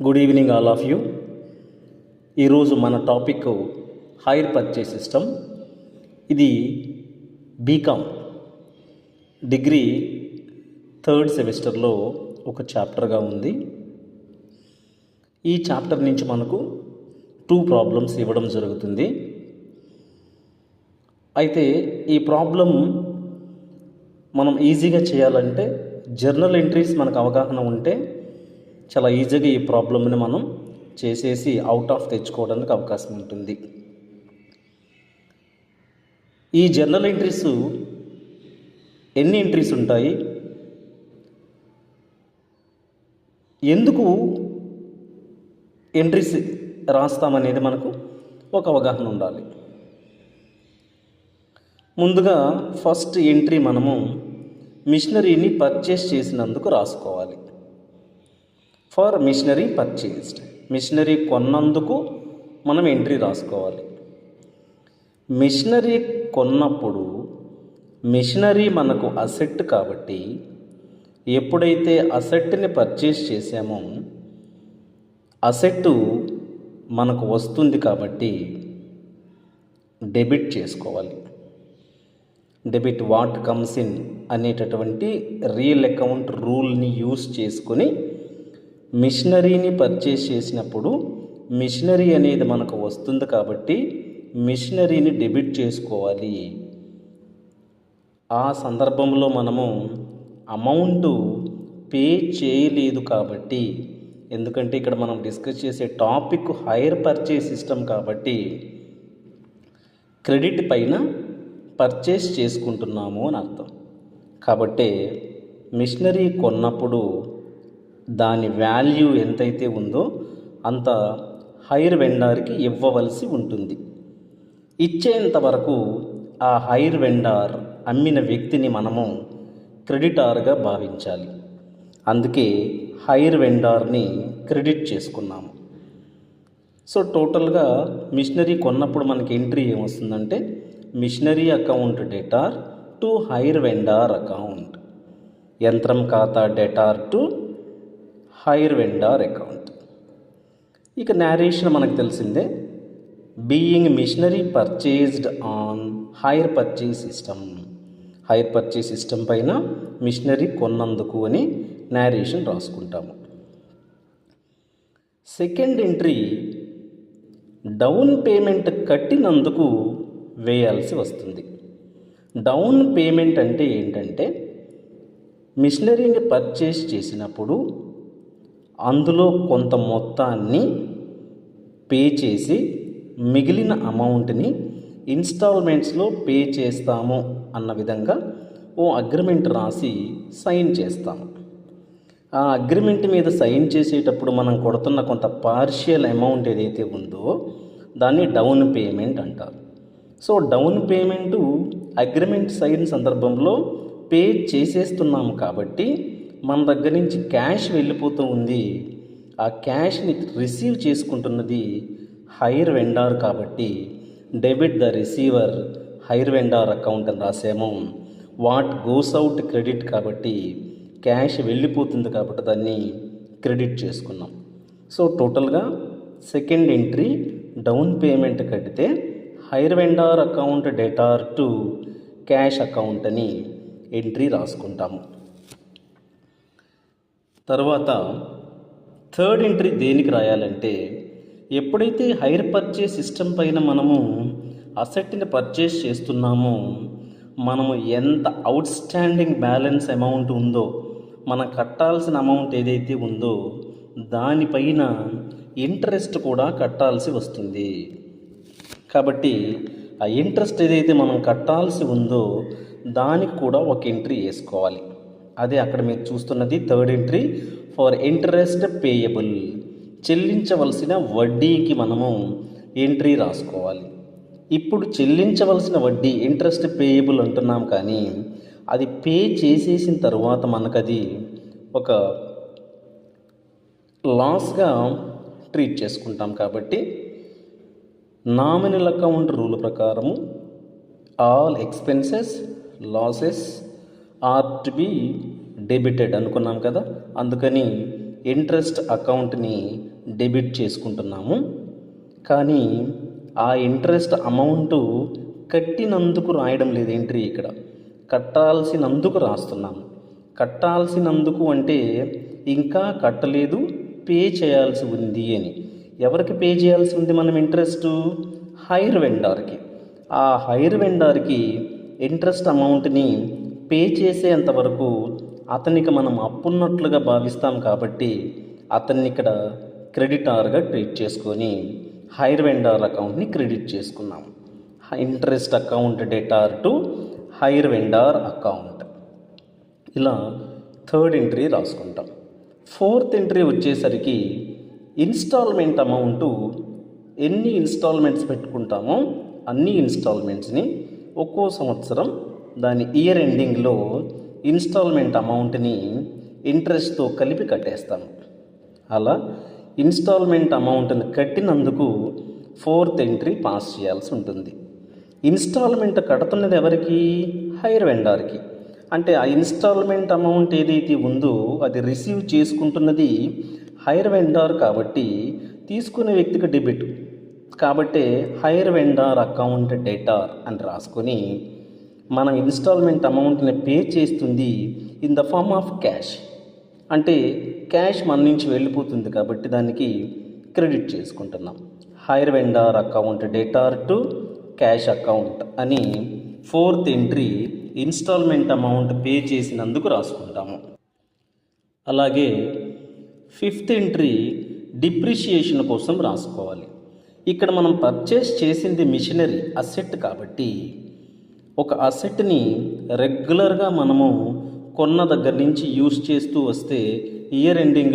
Good evening all of you. ఈరోజు మన topic hire purchase system. ఇది బీకామ్ డిగ్రీ థర్డ్ సెమిస్టర్లో ఒక చాప్టర్గా ఉంది. ఈ చాప్టర్ నుంచి మనకు 2 ప్రాబ్లమ్స్ ఇవ్వడం జరుగుతుంది. అయితే ఈ ప్రాబ్లం మనం ఈజీగా చేయాలంటే జర్నల్ ఎంట్రీస్ మనకు అవగాహన ఉంటే చాలా ఈజీగా ఈ ప్రాబ్లమ్ని మనం చేసేసి అవుట్ ఆఫ్ తెచ్చుకోవడానికి అవకాశం ఉంటుంది. ఈ జర్నల్ ఎంట్రీస్ ఎన్ని ఎంట్రీస్ ఉంటాయి, ఎందుకు ఎంట్రీస్ రాస్తామనేది మనకు ఒక అవగాహన ఉండాలి. ముందుగా ఫస్ట్ ఎంట్రీ మనము మిషనరీని పర్చేస్ చేసినందుకు రాసుకోవాలి. ఫర్ మిషనరీ పర్చేస్డ్, మిషనరీ కొన్నందుకు మనం ఎంట్రీ రాసుకోవాలి. మిషనరీ కొన్నప్పుడు మిషనరీ మనకు అసెట్ కాబట్టి ఎప్పుడైతే అసెట్ని పర్చేస్ చేసామో అసెట్ మనకు వస్తుంది కాబట్టి డెబిట్ చేసుకోవాలి. డెబిట్ వాట్ కమ్స్ ఇన్ అనేటటువంటి రియల్ అకౌంట్ రూల్ని యూస్ చేసుకొని మిషనరీని పర్చేస్ చేసినప్పుడు మిషనరీ అనేది మనకు వస్తుంది కాబట్టి మిషనరీని డెబిట్ చేసుకోవాలి. ఆ సందర్భంలో మనము అమౌంట్ పే చేయలేదు కాబట్టి, ఎందుకంటే ఇక్కడ మనం డిస్కస్ చేసే టాపిక్ హైర్ పర్చేస్ సిస్టమ్ కాబట్టి క్రెడిట్ పైన పర్చేస్ చేసుకుంటున్నాము అని అర్థం. కాబట్టి మిషనరీ కొన్నప్పుడు దాని వాల్యూ ఎంతైతే ఉందో అంత హైర్ వెండార్కి ఇవ్వవలసి ఉంటుంది. ఇచ్చేంత వరకు ఆ హైర్ వెండార్ అమ్మిన వ్యక్తిని మనము క్రెడిటార్గా భావించాలి. అందుకే హైర్ వెండార్ని క్రెడిట్ చేసుకున్నాము. సో టోటల్గా మిషనరీ కొన్నప్పుడు మనకి ఎంట్రీ ఏమొస్తుందంటే machinery account debtor to hire vendor account, యంత్రం ఖాతా debtor to hire vendor account. ఇక నేరేషన్ మనకు తెలిసిందే, being machinery purchased on hire purchase system, hire purchase system పైన మిషనరీ కొన్నందుకు అని నేరేషన్ రాసుకుంటాము. సెకండ్ ఎంట్రీ డౌన్ పేమెంట్ కట్టినందుకు వేయాల్సి వస్తుంది. డౌన్ పేమెంట్ అంటే ఏంటంటే మిషనరీని పర్చేస్ చేసినప్పుడు అందులో కొంత మొత్తాన్ని పే చేసి మిగిలిన అమౌంట్ని ఇన్స్టాల్మెంట్స్లో పే చేస్తాము అన్న విధంగా ఓ అగ్రిమెంట్ రాసి సైన్ చేస్తాము. ఆ అగ్రిమెంట్ మీద సైన్ చేసేటప్పుడు మనం కొడుతున్న కొంత పార్షియల్ అమౌంట్ ఏదైతే ఉందో దాన్ని డౌన్ పేమెంట్ అంటారు. So down payment agreement sign సందర్భంలో పే చేసేస్తున్నాము కాబట్టి మన దగ్గర నుంచి క్యాష్ వెళ్ళిపోతూ ఉంది. ఆ క్యాష్ని రిసీవ్ చేసుకుంటున్నది హైర్ వెండార్ కాబట్టి debit the receiver hire vendor account అని రాసాము. వాట్ గోస్ అవుట్ క్రెడిట్ కాబట్టి క్యాష్ వెళ్ళిపోతుంది కాబట్టి దాన్ని క్రెడిట్ చేసుకున్నాం. సో టోటల్గా సెకండ్ ఎంట్రీ డౌన్ పేమెంట్ కడితే hire vendor account debtor to cash account అని ఎంట్రీ రాసుకుంటాము. తర్వాత థర్డ్ ఎంట్రీ దేనికి రాయాలంటే ఎప్పుడైతే హైర్ పర్చేస్ సిస్టమ్ పైన మనము అసెట్ని పర్చేస్ చేస్తున్నామో మనము ఎంత అవుట్ స్టాండింగ్ బ్యాలెన్స్ అమౌంట్ ఉందో, మనం కట్టాల్సిన అమౌంట్ ఏదైతే ఉందో దానిపైన ఇంట్రెస్ట్ కూడా కట్టాల్సి వస్తుంది. కాబట్టి ఆ ఇంట్రెస్ట్ ఏదైతే మనం కట్టాల్సి ఉందో దానికి కూడా ఒక ఎంట్రీ వేసుకోవాలి. అదే అక్కడ మీరు చూస్తున్నది third entry for interest payable, చెల్లించవలసిన వడ్డీకి మనము ఎంట్రీ రాసుకోవాలి. ఇప్పుడు చెల్లించవలసిన వడ్డీ ఇంట్రెస్ట్ పేయబుల్ అంటున్నాం కానీ అది పే చేసేసిన తర్వాత మనకు అది ఒక లాస్గా ట్రీట్ చేసుకుంటాం. కాబట్టి నామినల్ అకౌంట్ రూల్ ప్రకారము all expenses losses are to be debited అనుకున్నాం కదా. అందుకని ఇంట్రెస్ట్ అకౌంట్ని డెబిట్ చేసుకుంటున్నాము. కానీ ఆ ఇంట్రెస్ట్ అమౌంట్ కట్టినందుకు రాయడం లేదు ఎంట్రీ, ఇక్కడ కట్టాల్సినందుకు రాస్తున్నాము. కట్టాల్సినందుకు అంటే ఇంకా కట్టలేదు, పే చేయాల్సి ఉంది అని. ఎవరికి పే చేయాల్సి ఉంది మనం ఇంట్రెస్ట్? హైర్ వెండార్కి. ఆ హైర్ వెండార్కి ఇంట్రెస్ట్ అమౌంట్ని పే చేసేంత వరకు అతనికి మనం అప్పున్నట్లుగా భావిస్తాం కాబట్టి అతన్ని ఇక్కడ క్రెడిటార్గా ట్రీట్ చేసుకొని హైర్ వెండార్ అకౌంట్ని క్రెడిట్ చేసుకున్నాం. Interest account debtor to hire vendor account. ఇలా థర్డ్ ఎంట్రీ రాసుకుంటాం. ఫోర్త్ ఎంట్రీ వచ్చేసరికి ఇన్స్టాల్మెంట్ అమౌంట్ ఎన్ని ఇన్స్టాల్మెంట్స్ పెట్టుకుంటామో అన్ని ఇన్స్టాల్మెంట్స్ని ఒక్కో సంవత్సరం దాని ఇయర్ ఎండింగ్లో ఇన్స్టాల్మెంట్ అమౌంట్ని ఇంట్రెస్ట్తో కలిపి కట్టేస్తాము. అలా ఇన్స్టాల్మెంట్ అమౌంట్ని కట్టినందుకు ఫోర్త్ ఎంట్రీ పాస్ చేయాల్సి ఉంటుంది. ఇన్స్టాల్మెంట్ కడుతున్నది ఎవరికి? హైర్ వెండార్కి. అంటే ఆ ఇన్స్టాల్మెంట్ అమౌంట్ ఏదైతే ఉందో అది రిసీవ్ చేసుకుంటున్నది హైర్ వెండార్ కాబట్టి తీసుకునే వ్యక్తికి డెబిట్ కాబట్టి హైర్ వెండార్ అకౌంట్ డెటార్ అని రాసుకొని మనం ఇన్స్టాల్మెంట్ అమౌంట్ని పే చేస్తుంది in the form of cash. అంటే క్యాష్ మన నుంచి వెళ్ళిపోతుంది కాబట్టి దానికి క్రెడిట్ చేసుకుంటున్నాం. Hire vendor account debtor to cash account అని fourth entry instalment amount pay చేసినందుకు రాసుకుంటాము. అలాగే ఫిఫ్త్ ఎంట్రీ డిప్రిషియేషన్ కోసం రాసుకోవాలి. ఇక్కడ మనం పర్చేస్ చేసింది మిషనరీ అసెట్ కాబట్టి ఒక అసెట్ని రెగ్యులర్గా మనము కొన్న దగ్గర నుంచి యూజ్ చేస్తూ వస్తే ఇయర్ ఎండింగ్